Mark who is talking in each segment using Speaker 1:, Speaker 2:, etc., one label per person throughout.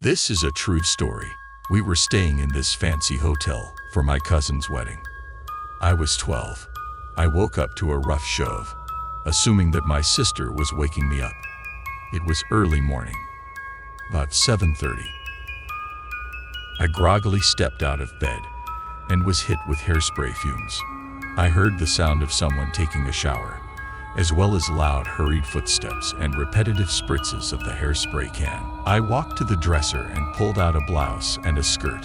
Speaker 1: This is a true story. We were staying in this fancy hotel for my cousin's wedding. I was 12. I woke up to a rough shove, assuming that my sister was waking me up. It was early morning, about 7:30. I groggily stepped out of bed and was hit with hairspray fumes. I heard the sound of someone taking a shower, as well as loud, hurried footsteps and repetitive spritzes of the hairspray can. I walked to the dresser and pulled out a blouse and a skirt.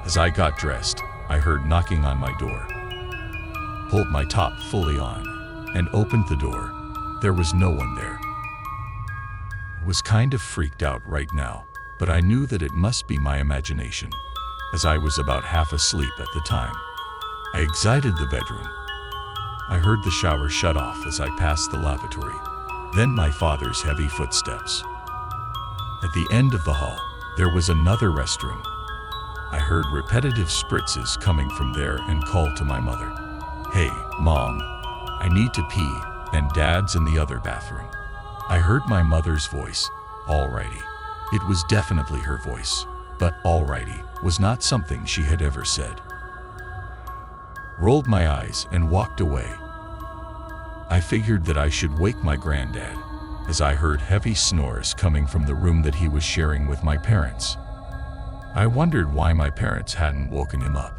Speaker 1: As I got dressed, I heard knocking on my door. Pulled my top fully on and opened the door. There was no one there. I was kind of freaked out right now, but I knew that it must be my imagination, as I was about half asleep at the time. I exited the bedroom. I heard the shower shut off as I passed the lavatory, then my father's heavy footsteps. At the end of the hall, there was another restroom. I heard repetitive spritzes coming from there and called to my mother. "Hey, Mom, I need to pee," and Dad's in the other bathroom. I heard my mother's voice, "Alrighty." It was definitely her voice, but alrighty was not something she had ever said. Rolled my eyes and walked away. I figured that I should wake my granddad, as I heard heavy snores coming from the room that he was sharing with my parents. I wondered why my parents hadn't woken him up.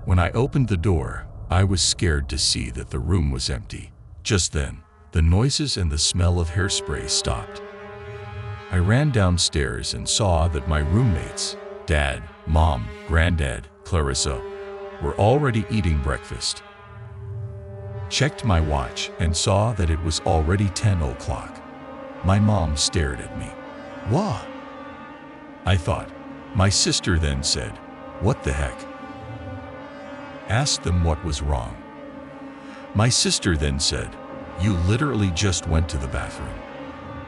Speaker 1: When I opened the door, I was scared to see that the room was empty. Just then, the noises and the smell of hairspray stopped. I ran downstairs and saw that my roommates, Dad, Mom, Granddad, Clarissa, were already eating breakfast. Checked my watch and saw that it was already 10 o'clock. My mom stared at me. "What?" I thought. My sister then said, "What the heck?" Asked them what was wrong. My sister then said, "You literally just went to the bathroom,"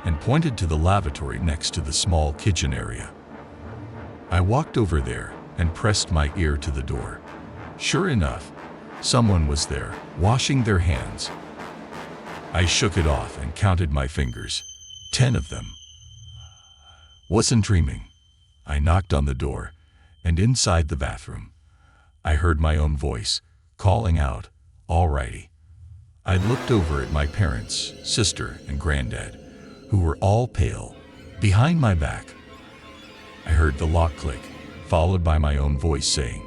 Speaker 1: and pointed to the lavatory next to the small kitchen area. I walked over there and pressed my ear to the door. Sure enough, someone was there, washing their hands. I shook it off and counted my fingers, 10 of them. Wasn't dreaming. I knocked on the door, and inside the bathroom, I heard my own voice, calling out, "Alrighty." I looked over at my parents, sister, and granddad, who were all pale, behind my back. I heard the lock click, followed by my own voice saying,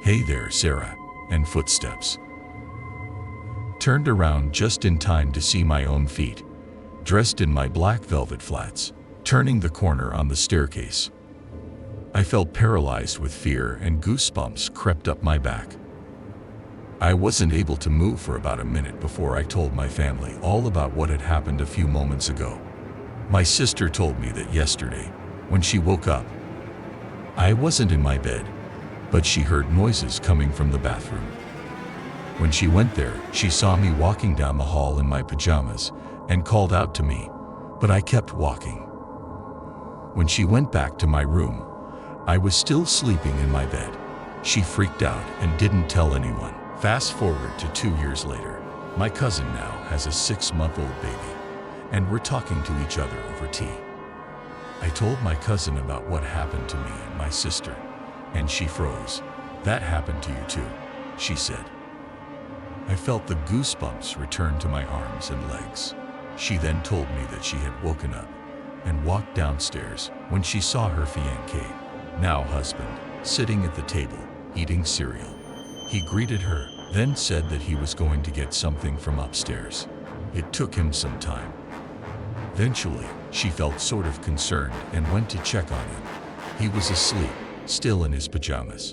Speaker 1: "Hey there, Sarah," and footsteps. Turned around just in time to see my own feet, dressed in my black velvet flats, turning the corner on the staircase. I felt paralyzed with fear and goosebumps crept up my back. I wasn't able to move for about a minute before I told my family all about what had happened a few moments ago. My sister told me that yesterday, when she woke up, I wasn't in my bed, but she heard noises coming from the bathroom. When she went there, she saw me walking down the hall in my pajamas and called out to me, but I kept walking. When she went back to my room, I was still sleeping in my bed. She freaked out and didn't tell anyone. Fast forward to 2 years later. My cousin now has a 6-month-old baby, and we're talking to each other over tea. I told my cousin about what happened to me and my sister, and she froze. "That happened to you too," she said. I felt the goosebumps return to my arms and legs. She then told me that she had woken up and walked downstairs when she saw her fiancé, now husband, sitting at the table, eating cereal. He greeted her, then said that he was going to get something from upstairs. It took him some time. Eventually, she felt sort of concerned and went to check on him. He was asleep, still in his pajamas.